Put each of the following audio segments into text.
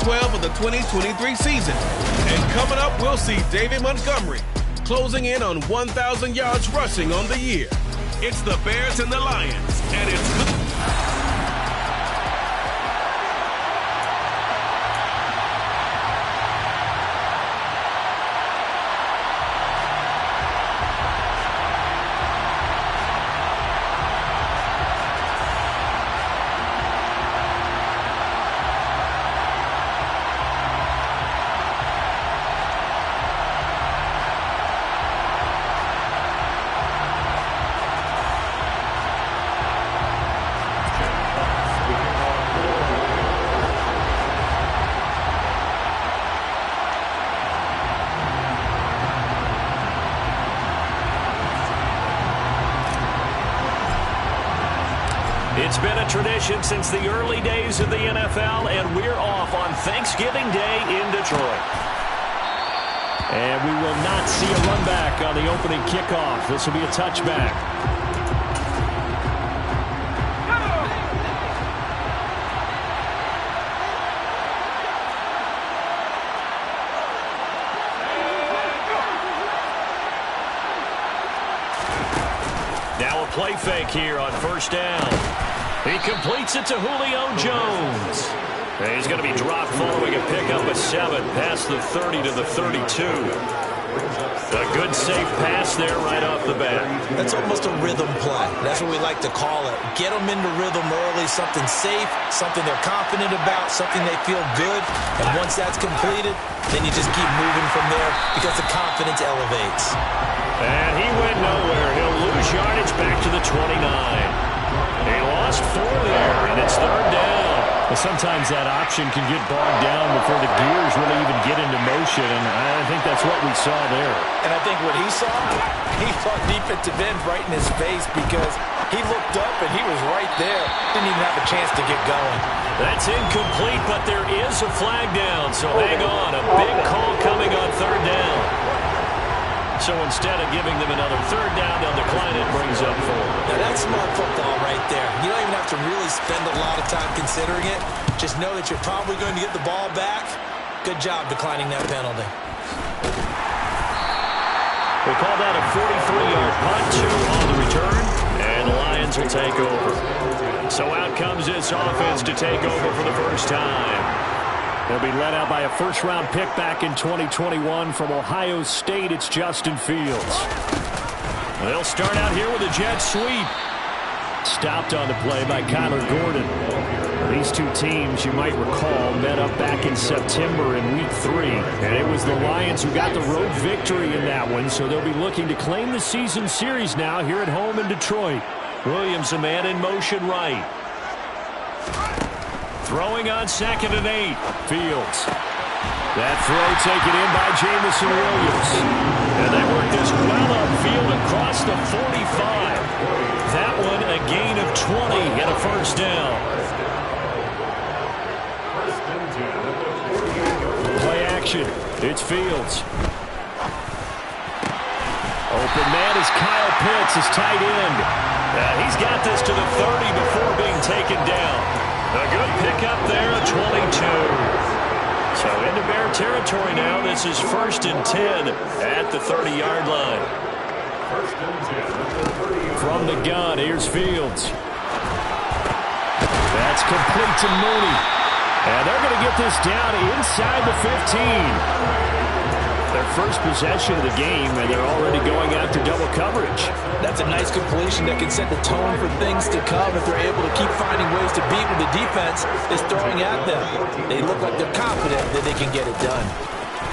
12 of the 2023 season. And coming up, we'll see David Montgomery closing in on 1,000 yards rushing on the year. It's the Bears and the Lions, and it's good. It's been a tradition since the early days of the NFL, and we're off on Thanksgiving Day in Detroit. And we will not see a run back on the opening kickoff. This will be a touchback. Now a play fake here on first down. He completes it to Julio Jones. And he's going to be dropped following a pickup of 7 past the 30 to the 32. A good safe pass there right off the bat. That's almost a rhythm play. That's what we like to call it. Get them into rhythm early, something safe, something they're confident about, something they feel good. And once that's completed, then you just keep moving from there because the confidence elevates. And he went nowhere. He'll lose yardage back to the 29. He lost 4 there, and it's third down. Well, sometimes that option can get bogged down before the gears really even get into motion, and I think that's what we saw there. And I think what he saw defensive end right in his face because he looked up and he was right there. Didn't even have a chance to get going. That's incomplete, but there is a flag down, so hang on. A big call coming on third down. So instead of giving them another third down, they'll decline it, brings up 4. Now that's smart football right there. You don't even have to really spend a lot of time considering it. Just know that you're probably going to get the ball back. Good job declining that penalty. We'll call that a 43-yard punt, 2 on the return, and the Lions will take over. So out comes this offense to take over for the first time. They'll be led out by a first-round pick back in 2021 from Ohio State. It's Justin Fields. They'll start out here with a jet sweep. Stopped on the play by Kyler Gordon. These two teams, you might recall, met up back in September in Week 3. And it was the Lions who got the road victory in that one, so they'll be looking to claim the season series now here at home in Detroit. Williams, a man in motion right. Throwing on 2nd and 8. Fields. That throw taken in by Jamison Williams. And they work this well upfield across the 45. That one a gain of 20 and a first down. Play action. It's Fields. Open man is Kyle Pitts, his tight end. He's got this to the 30 before being taken down. A good pickup there, a 22. So into Bear territory now. This is 1st and 10 at the 30-yard line. From the gun, here's Fields. That's complete to Mooney. And they're going to get this down inside the 15. Their first possession of the game, and they're already going after double coverage. That's a nice completion that can set the tone for things to come if they're able to keep finding ways to beat when the defense is throwing at them. They look like they're confident that they can get it done.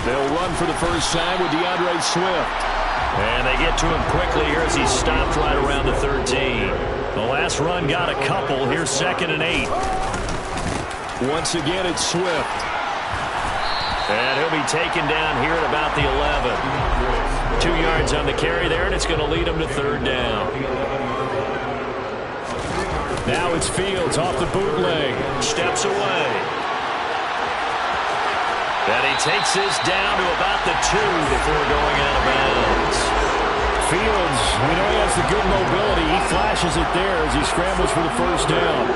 They'll run for the first time with DeAndre Swift. And they get to him quickly here as he stopped right around the 13. The last run got a couple. Here's 2nd and 8. Once again, it's Swift. And he'll be taken down here at about the 11. 2 yards on the carry there, and it's going to lead him to third down. Now it's Fields off the bootleg. Steps away. And he takes this down to about the 2 before going out of bounds. Fields, we know he has the good mobility. He flashes it there as he scrambles for the first down.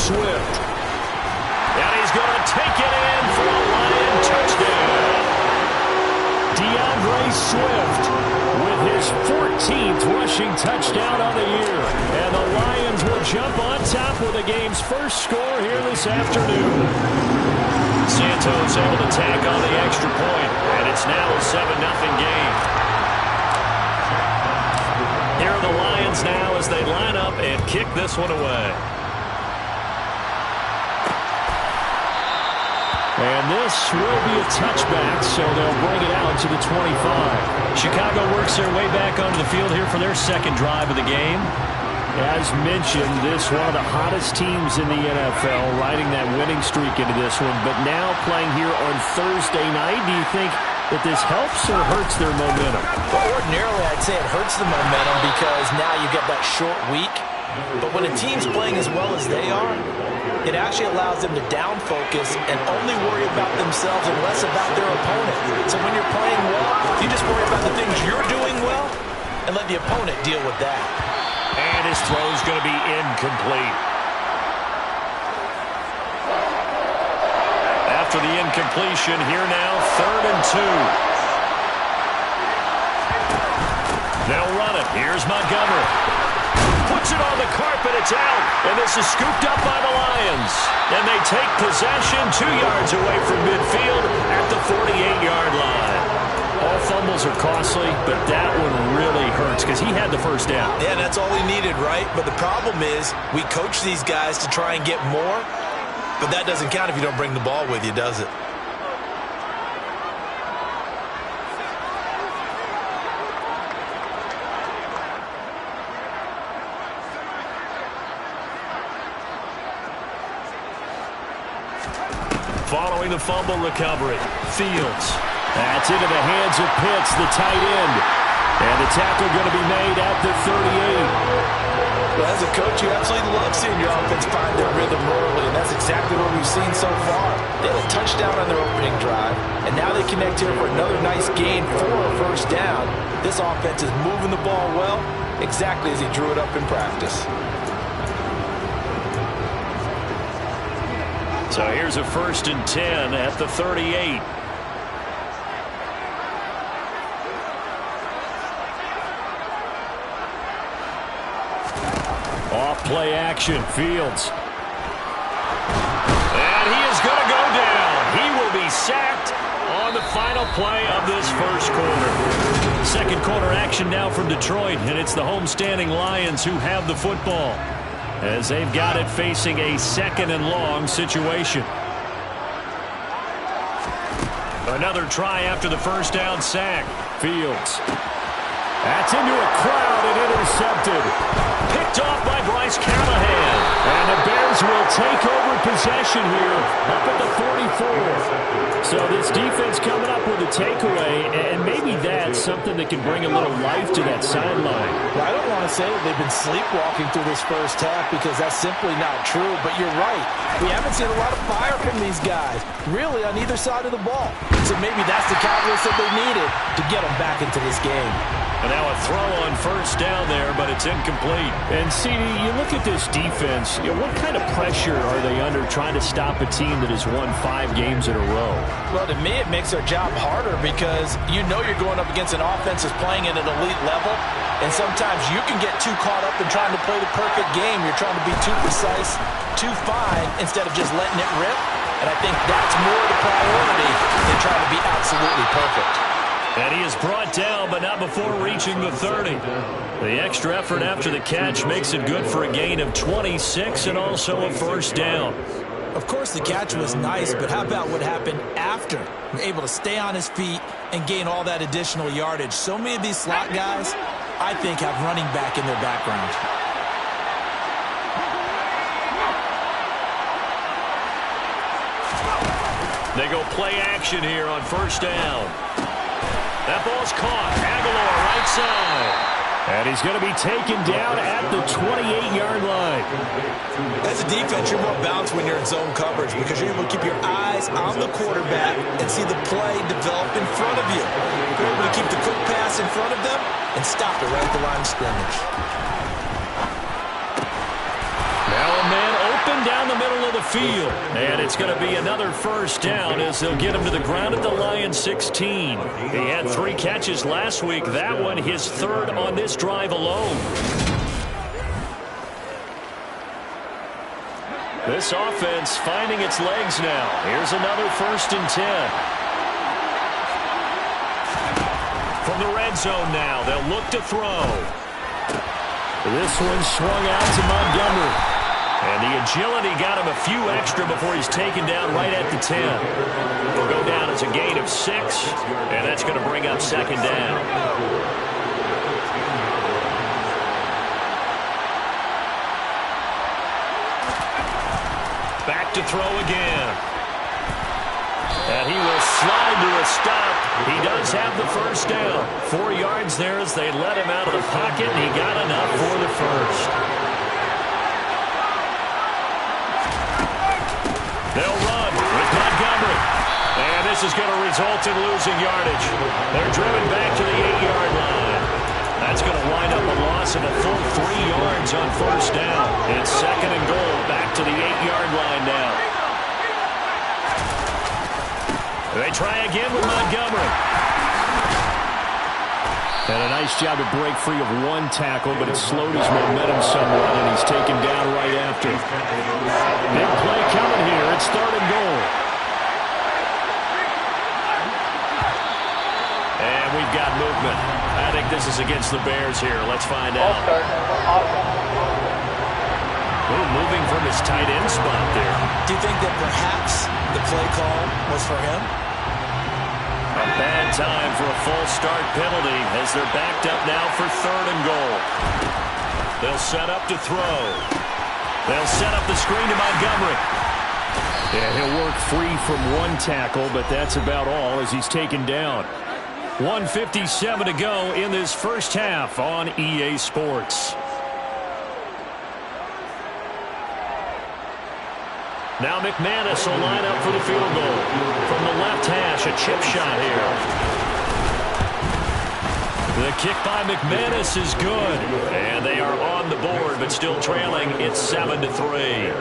Swift. And he's going to take it in for a Lion touchdown. DeAndre Swift with his 14th rushing touchdown of the year. And the Lions will jump on top with the game's first score here this afternoon. Santos able to tack on the extra point, and it's now a 7-0 game. Here are the Lions now as they line up and kick this one away. And this will be a touchback, so they'll bring it out to the 25. Chicago works their way back onto the field here for their second drive of the game. As mentioned, this one of the hottest teams in the NFL, riding that winning streak into this one, but now playing here on Thursday night. Do you think that this helps or hurts their momentum? Well, ordinarily, I'd say it hurts the momentum because now you get that short week. But when a team's playing as well as they are, it actually allows them to down focus and only worry about themselves and less about their opponent. So when you're playing well, you just worry about the things you're doing well and let the opponent deal with that. And his throw's going to be incomplete. After the incompletion, here now, 3rd and 2. They'll run it. Here's Montgomery. Puts it on the carpet. It's out. And this is scooped up by the Lions. And they take possession 2 yards away from midfield at the 48-yard line. All fumbles are costly, but that one really hurts because he had the first down. Yeah, that's all he needed, right? But the problem is we coach these guys to try and get more, but that doesn't count if you don't bring the ball with you, does it? Following the fumble recovery, Fields. That's into the hands of Pitts, the tight end. And the tackle going to be made at the 38. Well, as a coach, you absolutely love seeing your offense find their rhythm early, and that's exactly what we've seen so far. They had a touchdown on their opening drive, and now they connect here for another nice gain for a first down. This offense is moving the ball well, exactly as he drew it up in practice. So here's a 1st and 10 at the 38. Off-play action, Fields. And he is going to go down. He will be sacked on the final play of this first quarter. Second quarter action now from Detroit, and it's the homestanding Lions who have the football as they've got it facing a 2nd and long situation. Another try after the first down sack. Fields. That's into a crowd and intercepted. Picked off by Bryce Callahan. And the Bears will take over possession here up at the 44. So this defense coming up with a takeaway, and maybe that's something that can bring a little life to that sideline. Well, I don't want to say that they've been sleepwalking through this first half because that's simply not true, but you're right. We haven't seen a lot of fire from these guys, really, on either side of the ball. So maybe that's the catalyst that they needed to get them back into this game. And now a throw on first down there, but it's incomplete. And, CD, you look at this defense, what kind of pressure are they under trying to stop a team that has won 5 games in a row? Well, to me, it makes their job harder because you know you're going up against an offense that's playing at an elite level, and sometimes you can get too caught up in trying to play the perfect game. You're trying to be too precise, too fine, instead of just letting it rip. And I think that's more the priority than trying to be absolutely perfect. And he is brought down, but not before reaching the 30. The extra effort after the catch makes it good for a gain of 26 and also a first down. Of course, the catch was nice, but how about what happened after? You're able to stay on his feet and gain all that additional yardage. So many of these slot guys, I think, have running back in their background. They go play action here on first down. That ball's caught. Aguilar right side. And he's going to be taken down at the 28-yard line. As a defense, you're more balanced when you're in zone coverage because you're able to keep your eyes on the quarterback and see the play develop in front of you. You're able to keep the quick pass in front of them and stop it right at the line of scrimmage. Now a man open down the middle of the field. And it's going to be another first down as they'll get him to the ground at the Lions 16. He had 3 catches last week. That one his 3rd on this drive alone. This offense finding its legs now. Here's another 1st and 10. From the red zone now, they'll look to throw. This one swung out to Montgomery. And the agility got him a few extra before he's taken down right at the 10. He'll go down as a gain of 6, and that's going to bring up 2nd down. Back to throw again. And he will slide to a stop. He does have the 1st down. 4 yards there as they let him out of the pocket, and he got enough for the 1st. They'll run with Montgomery. And this is going to result in losing yardage. They're driven back to the 8-yard line. That's going to wind up a loss of a full 3 yards on 1st down. It's 2nd and goal, back to the 8-yard line now. They try again with Montgomery. And a nice job to break free of 1 tackle, but it slowed his momentum somewhat, and he's taken down right after. Big play coming here. It's 3rd and goal. And we've got movement. I think this is against the Bears here. Let's find out. Moving from his tight end spot there. Do you think that perhaps the play call was for him? A bad time for a false start penalty as they're backed up now for 3rd and goal. They'll set up to throw. They'll set up the screen to Montgomery. Yeah, he'll work free from 1 tackle, but that's about all as he's taken down. 1:57 to go in this first half on EA Sports. Now McManus will line up for the field goal. From the left hash, a chip shot here. The kick by McManus is good. And they are on the board, but still trailing. It's 7-3.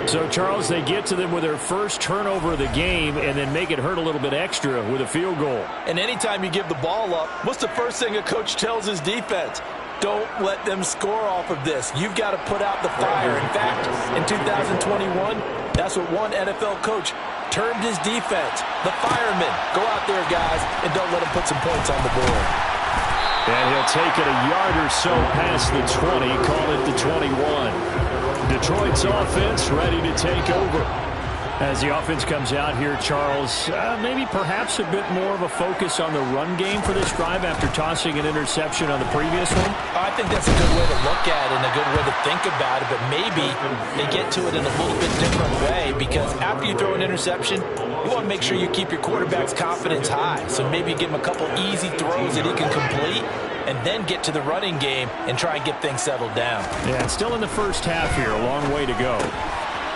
So, Charles, they get to them with their first turnover of the game and then make it hurt a little bit extra with a field goal. And anytime you give the ball up, what's the first thing a coach tells his defense? Don't let them score off of this. You've got to put out the fire. In fact, in 2021, that's what one NFL coach termed his defense. The firemen. Go out there, guys, and don't let them put some points on the board. And he'll take it a yard or so past the 20, call it the 21. Detroit's offense ready to take over. As the offense comes out here, Charles, maybe perhaps a bit more of a focus on the run game for this drive after tossing an interception on the previous one? I think that's a good way to look at it and a good way to think about it, but maybe they get to it in a little bit different way because after you throw an interception, you want to make sure you keep your quarterback's confidence high. So maybe you give him a couple easy throws that he can complete and then get to the running game and try and get things settled down. Yeah, it's still in the first half here, a long way to go.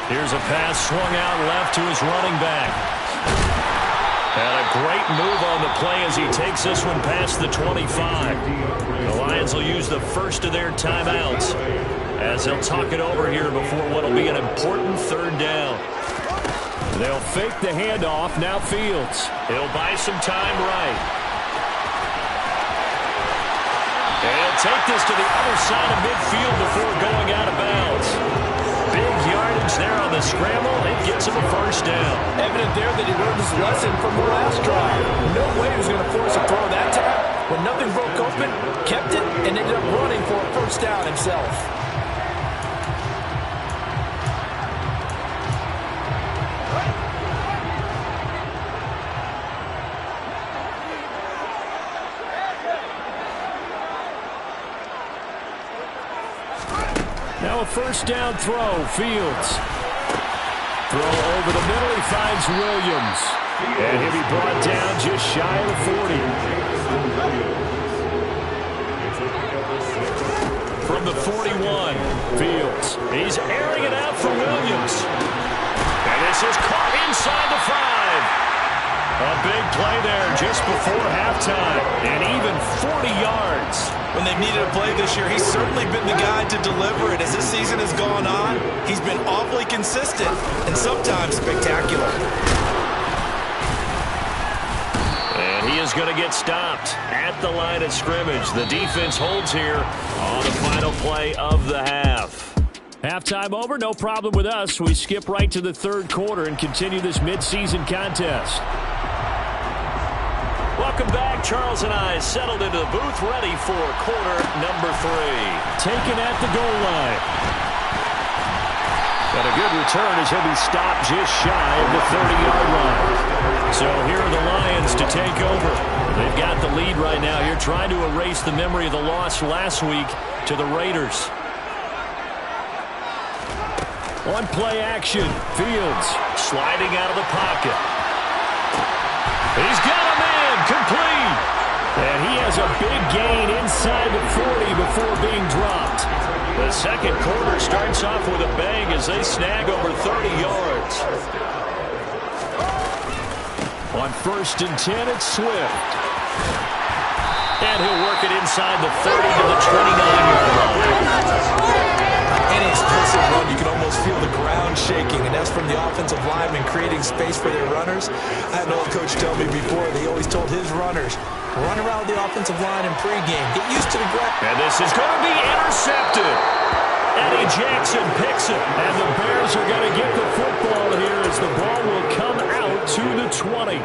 Here's a pass swung out left to his running back. And a great move on the play as he takes this one past the 25. The Lions will use the first of their timeouts as they'll talk it over here before what will be an important 3rd down. They'll fake the handoff. Now Fields. He'll buy some time right. And he'll take this to the other side of midfield before going out of bounds. Big yardage there on the scramble. It gets him a first down. Evident there that he learned his lesson from the last drive. No way he was going to force a throw that time. When nothing broke open, kept it, and ended up running for a first down himself. Now a first down throw. Fields. Throw over the middle. He finds Williams. And he'll be brought down just shy of the 40. From the 41, Fields. He's airing it out for Williams. And this is caught inside the 5. A big play there just before halftime. And even 40 yards. when they've needed a play this year, he's certainly been the guy to deliver it. As this season has gone on, he's been awfully consistent and sometimes spectacular. And he is going to get stopped at the line of scrimmage. The defense holds here on the final play of the half. Halftime over, no problem with us. We skip right to the third quarter and continue this midseason contest. Welcome back. Charles and I settled into the booth, ready for quarter number 3. Taken at the goal line. But a good return as he'll be stopped just shy of the 30-yard line. So here are the Lions to take over. They've got the lead right now here, trying to erase the memory of the loss last week to the Raiders. On play action, Fields sliding out of the pocket. He's got a man, complete. And he has a big gain inside the 40 before being dropped. The second quarter starts off with a bang as they snag over 30 yards. On 1st and 10, it's Swift. And he'll work it inside the 30 to the 29-yard line. Any explosive run, you can almost feel the ground shaking, and that's from the offensive linemen creating space for their runners. I had an old coach tell me before, they always told his runners, run around the offensive line in pregame. Get used to the ground. And this is going to be intercepted. Eddie Jackson picks it. And the Bears are going to get the football here as the ball will come out to the 20.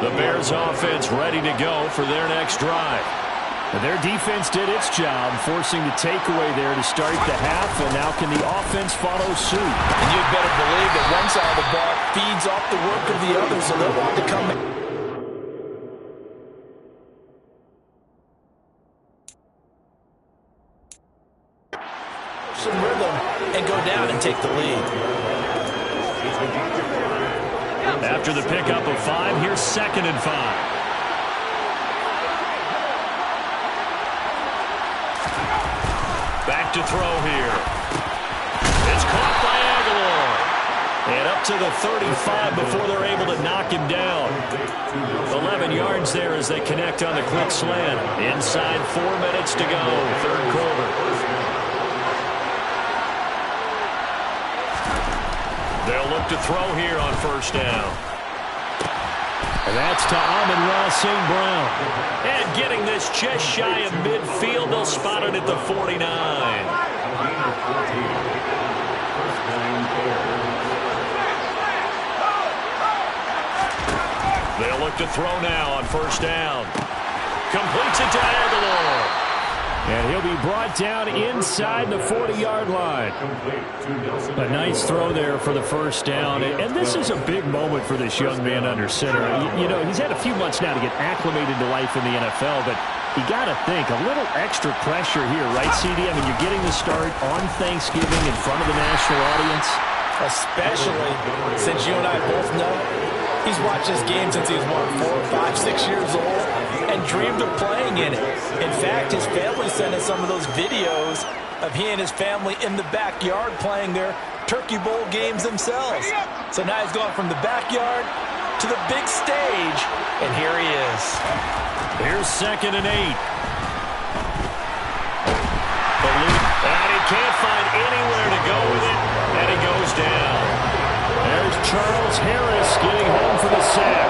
The Bears offense ready to go for their next drive. And their defense did its job, forcing the takeaway there to start the half, and now can the offense follow suit? And you'd better believe that one side of the ball feeds off the work of the other, so they'll want to come in. Some rhythm and go down and take the lead. After the pickup of 5, here's 2nd and 5. Back to throw here. It's caught by Aguilar. And up to the 35 before they're able to knock him down. 11 yards there as they connect on the quick slant. Inside 4 minutes to go, third quarter. They'll look to throw here on 1st down. And that's to Amon-Ra St. Brown. And getting this just shy of midfield, they'll spot it at the 49. They'll look to throw now on 1st down. Completes it to Aguilar. And he'll be brought down inside the 40-yard line. A nice throw there for the 1st down. And this is a big moment for this young man under center. You know, he's had a few months now to get acclimated to life in the NFL, but you got to think, a little extra pressure here, right, CD? I mean, you're getting the start on Thanksgiving in front of the national audience. Especially since you and I both know he's watched this game since he was, 4, 5, 6 years old and dreamed of playing in it. In fact, his family sent us some of those videos of he and his family in the backyard playing their Turkey Bowl games themselves. So now he's gone from the backyard to the big stage, and here he is. Here's 2nd and 8. And he can't find anywhere to go with it, and he goes down. There's Charles Harris getting home for the sack.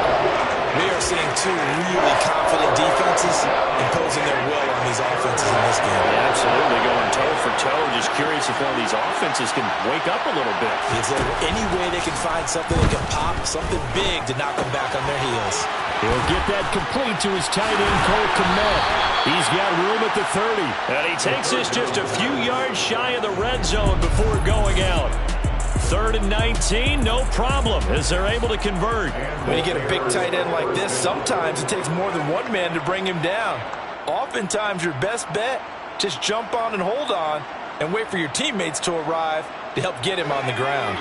We are seeing 2 really confident defenses imposing their will on these offenses in this game. Yeah, absolutely, going toe for toe. Just curious if one of these offenses can wake up a little bit. Is there any way they can find something that can pop, something big to knock them back on their heels? He'll get that complete to his tight end, Cole Kmet. He's got room at the 30. And he takes this just a few yards shy of the red zone before going out. 3rd and 19, no problem, as they're able to convert. When you get a big tight end like this, sometimes it takes more than one man to bring him down. Oftentimes, your best bet, just jump on and hold on and wait for your teammates to arrive to help get him on the ground.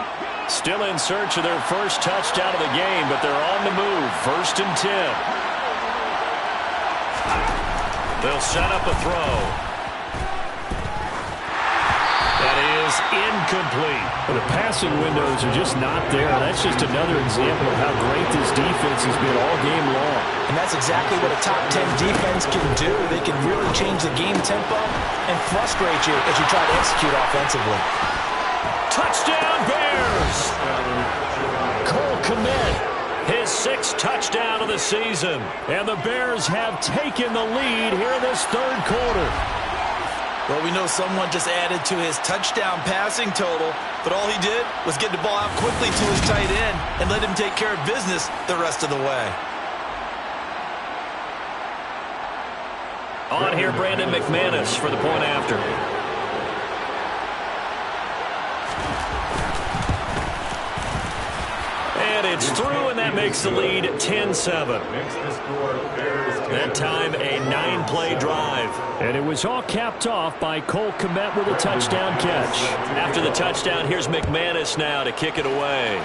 Still in search of their first touchdown of the game, but they're on the move. 1st and 10. They'll set up a throw. That is incomplete. The passing windows are just not there. That's just another example of how great this defense has been all game long. And that's exactly what a top 10 defense can do. They can really change the game tempo and frustrate you as you try to execute offensively. Touchdown, Bears! Cole Kmet, his 6th touchdown of the season. And the Bears have taken the lead here in this third quarter. Well, we know someone just added to his touchdown passing total, but all he did was get the ball out quickly to his tight end and let him take care of business the rest of the way. On here, Brandon McManus for the point after. And it's through, and that makes the lead 10-7. That time, a 9-play drive. And it was all capped off by Cole Kmet with a touchdown catch. After the touchdown, here's McManus now to kick it away.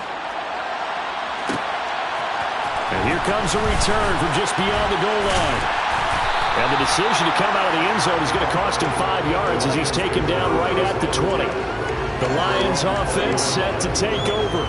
And here comes a return from just beyond the goal line. And the decision to come out of the end zone is going to cost him 5 yards as he's taken down right at the 20. The Lions offense set to take over.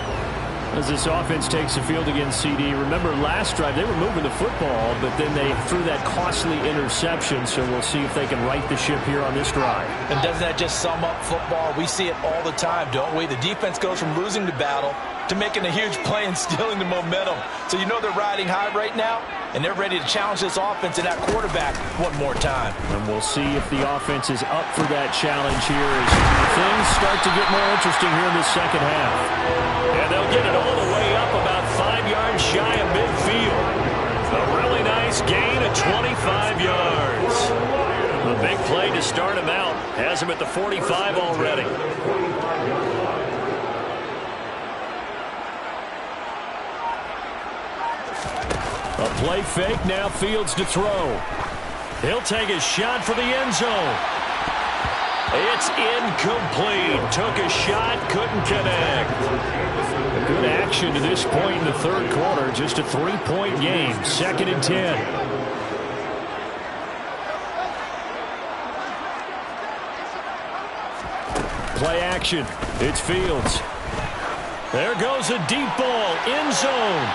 As this offense takes the field against CD, remember last drive they were moving the football, but then they threw that costly interception, so we'll see if they can right the ship here on this drive. And doesn't that just sum up football? We see it all the time, don't we? The defense goes from losing the battle to making a huge play and stealing the momentum. So you know they're riding high right now, and they're ready to challenge this offense and that quarterback one more time. And we'll see if the offense is up for that challenge here as things start to get more interesting here in the second half. And they'll get it all the way up about 5 yards shy of midfield. A really nice gain of 25 yards. A big play to start him out. Has him at the 45 already. A play fake, now Fields to throw. He'll take a shot for the end zone. It's incomplete. Took a shot, couldn't connect. A good action to this point in the third quarter. Just a 3-point game. 2nd and 10. Play action. It's Fields. There goes a deep ball. End zone.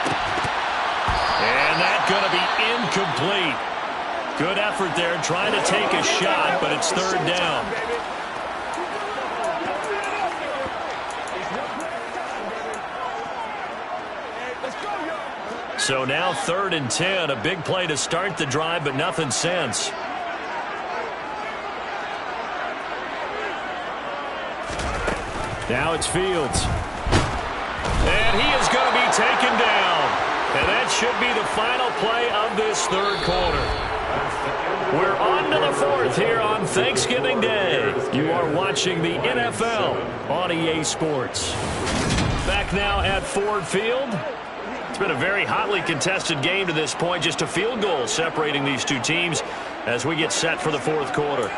And that's going to be incomplete. Good effort there trying to take a shot, but it's 3rd down. So now 3rd and 10. A big play to start the drive, but nothing since. Now it's Fields. And he is going to be taken down. And that should be the final play of this third quarter. We're on to the 4th here on Thanksgiving Day. You are watching the NFL on EA Sports. Back now at Ford Field. It's been a very hotly contested game to this point. Just a field goal separating these two teams as we get set for the 4th quarter.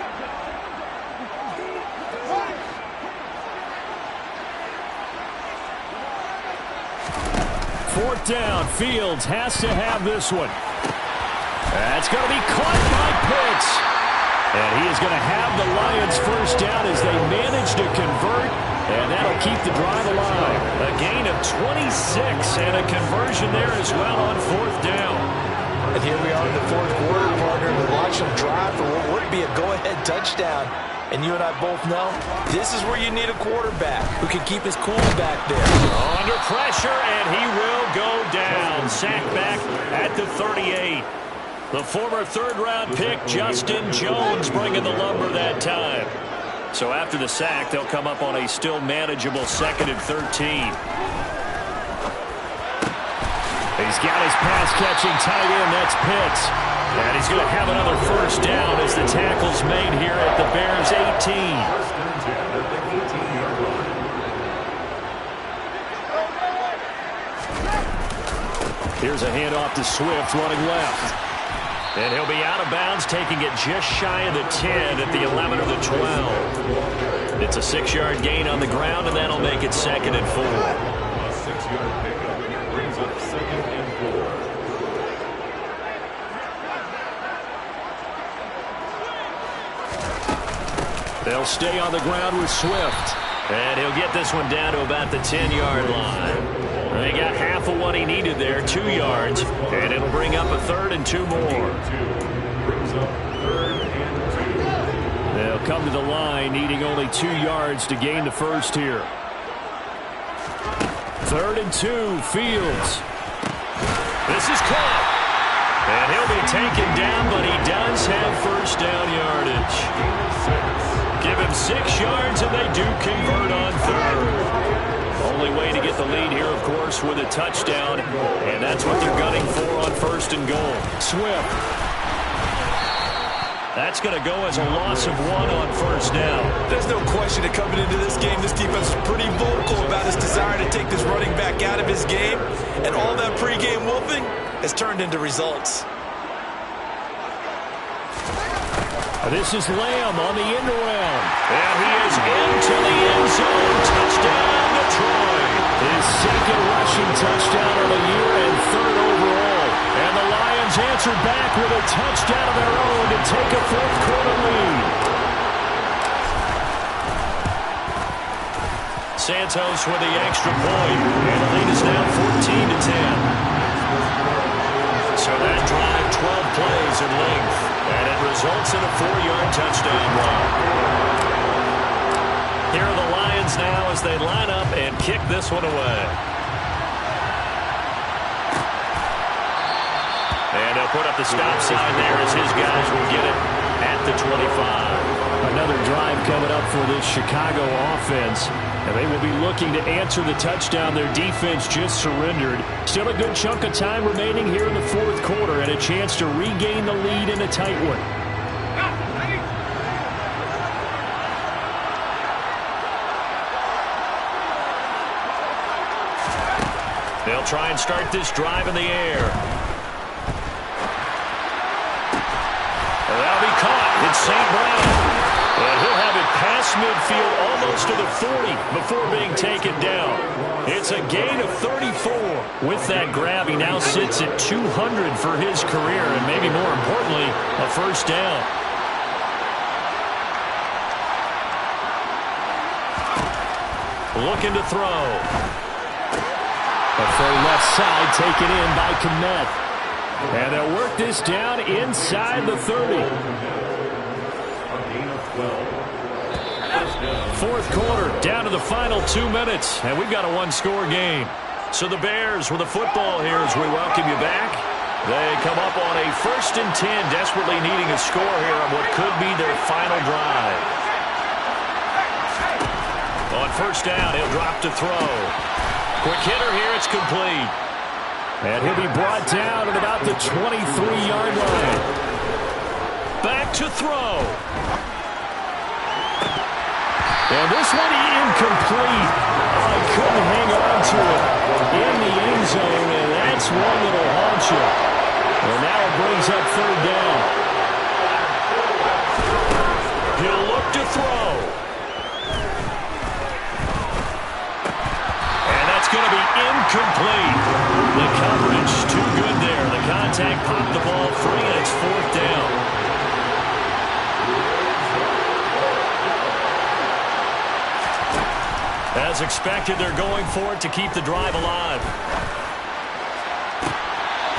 Fourth down. Fields has to have this one. That's going to be caught by Pitts. And he is going to have the Lions first down as they manage to convert. And that'll keep the drive alive. A gain of 26 and a conversion there as well on 4th down. And here we are in the 4th quarter, partner. We watch them drive for what would be a go-ahead touchdown. And you and I both know this is where you need a quarterback who can keep his cool back there. Under pressure, and he will go down. Sacked back at the 38. The former 3rd-round pick, Justin Jones, bringing the lumber that time. So after the sack, they'll come up on a still manageable 2nd and 13. He's got his pass-catching tight end. That's Pitts. And he's going to have another first down as the tackle's made here at the Bears' 18. Here's a handoff to Swift running left. And he'll be out of bounds, taking it just shy of the 10 at the 11 or the 12. It's a 6-yard gain on the ground, and that'll make it 2nd and 4. A 6-yard pickup brings up 2nd and 4. They'll stay on the ground with Swift. And he'll get this one down to about the 10-yard line. They got half of what he needed there, 2 yards, and it'll bring up a 3rd and 2 more. They'll come to the line needing only 2 yards to gain the first here. 3rd and 2, Fields. This is caught. And he'll be taken down, but he does have first down yardage. Give him 6 yards, and they do convert on 3rd. Only way to get the lead here, of course, with a touchdown, and that's what they're gunning for on 1st and goal. Swift. That's going to go as a loss of 1 on 1st down. There's no question that coming into this game, this defense is pretty vocal about his desire to take this running back out of his game, and all that pregame wolfing has turned into results. This is Lamb on the end around. And he is into the end zone. Touchdown, Detroit. His 2nd rushing touchdown of the year and 3rd overall. And the Lions answer back with a touchdown of their own to take a 4th quarter lead. Santos with the extra point. And the lead is now 14-10. So that drive, 12 plays in length. And it results in a 4-yard touchdown run. Here are the Lions now as they line up and kick this one away. And they'll put up the stop sign there as his guys will get it at the 25. Another drive coming up for this Chicago offense. And they will be looking to answer the touchdown their defense just surrendered. Still a good chunk of time remaining here in the 4th quarter and a chance to regain the lead in a tight one. They'll try and start this drive in the air. That'll be caught. It's St. Brown. And he'll have it past midfield almost to the 40 before being taken down. It's a gain of 34. With that grab, he now sits at 200 for his career, and maybe more importantly, a first down. Looking to throw. A throw left side taken in by Kmet. And they'll work this down inside the 30. 4th quarter, down to the final 2 minutes, and we've got a 1-score game. So the Bears with the football here as we welcome you back. They come up on a 1st and 10, desperately needing a score here on what could be their final drive. On 1st down, he'll drop to throw. Quick hitter here, it's complete. And he'll be brought down at about the 23-yard line. Back to throw. And this one incomplete. Oh, he couldn't hang on to it in the end zone, and that's one that'll haunt you. And now it brings up 3rd down. He'll look to throw. And that's going to be incomplete. The coverage too good there. The contact popped the ball free, and it's 4th down. As expected, they're going for it to keep the drive alive.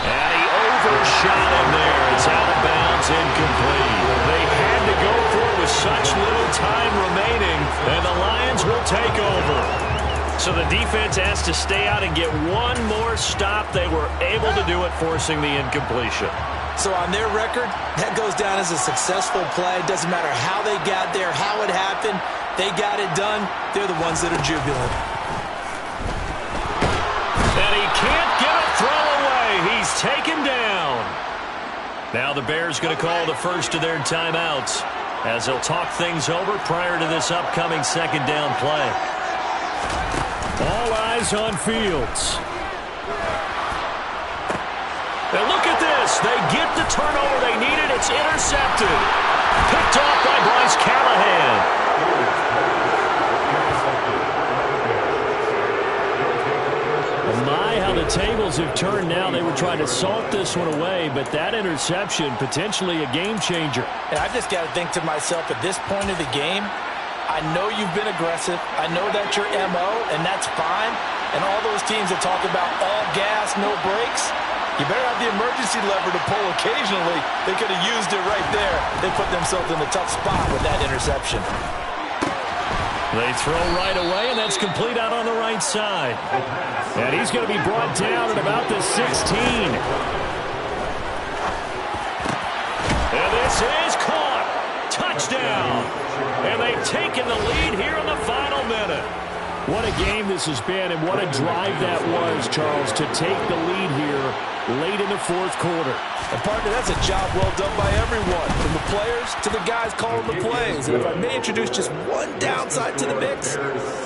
And he overshot him there. It's out of bounds, incomplete. They had to go for it with such little time remaining, and the Lions will take over. So the defense has to stay out and get one more stop. They were able to do it, forcing the incompletion. So on their record, that goes down as a successful play. Doesn't matter how they got there, how it happened. They got it done. They're the ones that are jubilant. And he can't get a throw away. He's taken down. Now the Bears going to call the first of their timeouts as they'll talk things over prior to this upcoming 2nd down play. All eyes on Fields. And look at this. They get the turnover they needed. It's intercepted. Picked off by Bryce Callahan. My, how the tables have turned now. They were trying to salt this one away, but that interception, potentially a game changer. And I just got to think to myself, at this point of the game, I know you've been aggressive. I know that's your MO, and that's fine. And all those teams that talk about all gas, no brakes, you better have the emergency lever to pull occasionally. They could have used it right there. They put themselves in a tough spot with that interception. They throw right away, and that's complete out on the right side. And he's going to be brought down at about the 16. And this is caught. Touchdown. And they've taken the lead here in the final minute. What a game this has been, and what a drive that was, Charles, to take the lead here late in the fourth quarter. And partner, that's a job well done by everyone, from the players to the guys calling the plays. And if I may introduce just one downside to the mix,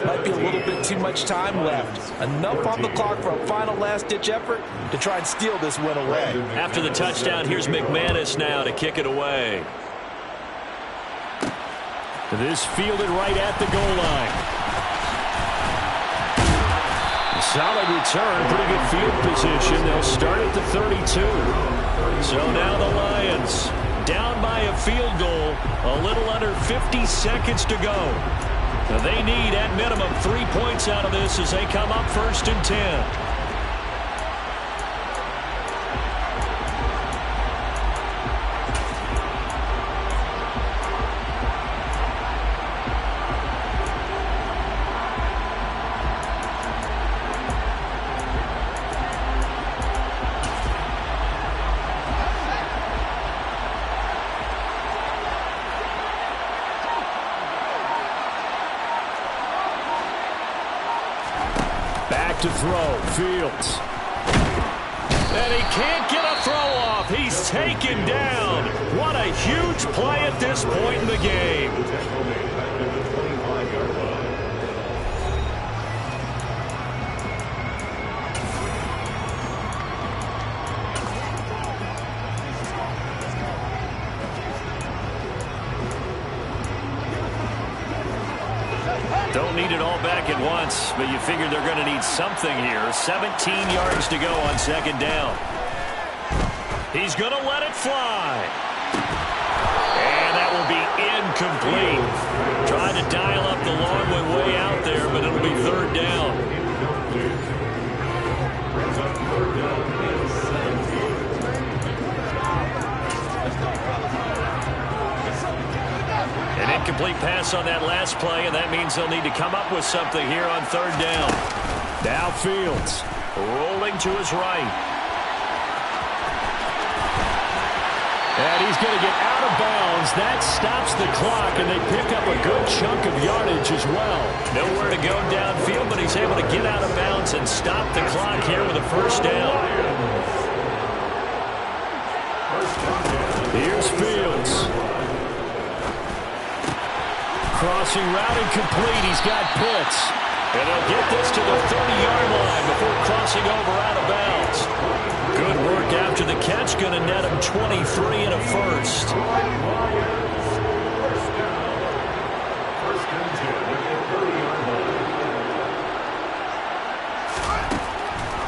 might be a little bit too much time left. Enough on the clock for a final last-ditch effort to try and steal this win away. After the touchdown, here's McManus now to kick it away. This fielded right at the goal line. Solid return, pretty good field position. They'll start at the 32. So now the Lions down by a field goal, a little under 50 seconds to go. Now they need at minimum 3 points out of this as they come up 1st and 10. To throw, Fields. And he can't get a throw off. He's taken down. What a huge play at this point in the game. Don't need it all back at once, but you figure they're going to need something here. 17 yards to go on 2nd down. He's going to let it fly. And that will be incomplete. Trying to dial up the long way out there, but it'll be 3rd down. An incomplete pass on that last play, and that means they'll need to come up with something here on 3rd down. Now Fields rolling to his right. And he's going to get out of bounds. That stops the clock, and they pick up a good chunk of yardage as well. Nowhere to go downfield, but he's able to get out of bounds and stop the clock here with a 1st down. Here's Fields. Crossing route incomplete. He's got Pitts. And they'll get this to the 30-yard line before crossing over out of bounds. Good work after the catch. Going to net him 23 and a 1st.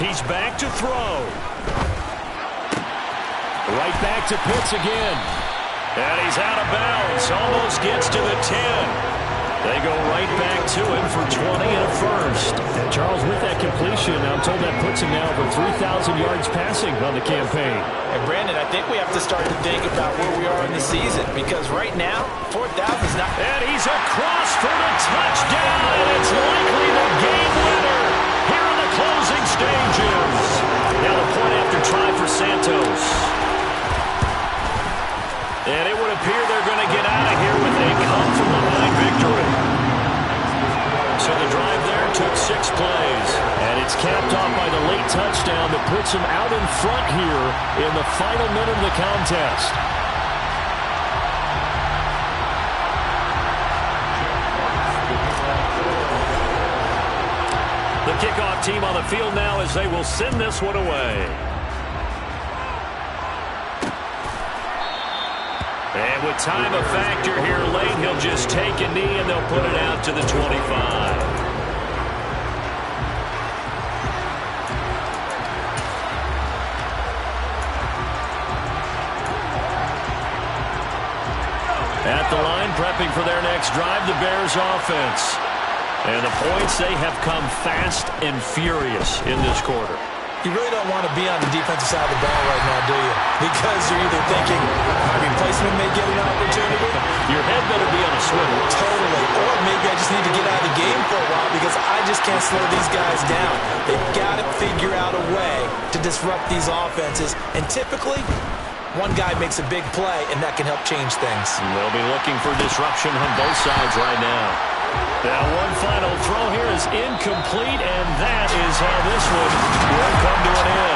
He's back to throw. Right back to Pitts again. And he's out of bounds. Almost gets to the 10. They go right back to him for 20 and a 1st. And Charles, with that completion, I'm told that puts him now over 3,000 yards passing on the campaign. And Brandon, I think we have to start to think about where we are in the season, because right now, 4,000 is not... And he's across for the touchdown, and it's likely the game winner here in the closing stages. Now the point after try for Santos. And it would appear they're going to get out of here with a come-from-behind victory. So the drive there took 6 plays. And it's capped off by the late touchdown that puts him out in front here in the final minute of the contest. The kickoff team on the field now as they will send this one away. And with time a factor here late, he'll just take a knee and they'll put it out to the 25. At the line, prepping for their next drive, the Bears offense. And the points, they have come fast and furious in this quarter. You really don't want to be on the defensive side of the ball right now, do you? Because you're either thinking, my replacement may get an opportunity. Your head better be on a swivel. Totally. Or maybe I just need to get out of the game for a while because I just can't slow these guys down. They've got to figure out a way to disrupt these offenses. And typically, one guy makes a big play, and that can help change things. They'll be looking for disruption on both sides right now. Now, one final throw here is incomplete, and that is how this one will come to an end.